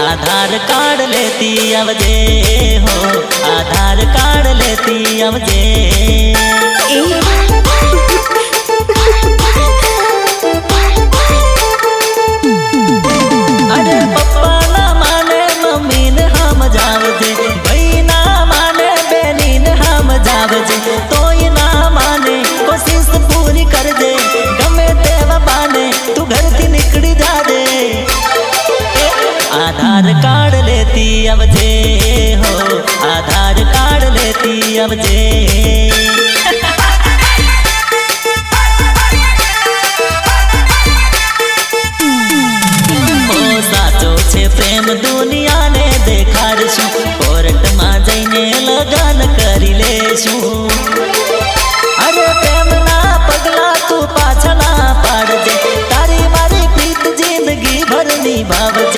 आधार card लेती आवजे हो, आधार card लेती आवजे। अरे पप्पा ना माने मम्मी ने हम जावजे, भाई ना माने बेनी ने हम जावजे, तोय ना माने कोशिश पूरी कर दे, गमे तेवा बाने तू घर थी निकली जा दे। आधार कार्ड लेती आवजे हो, आधार कार्ड लेती आवजे। ओ साचो छे प्रेम दुनिया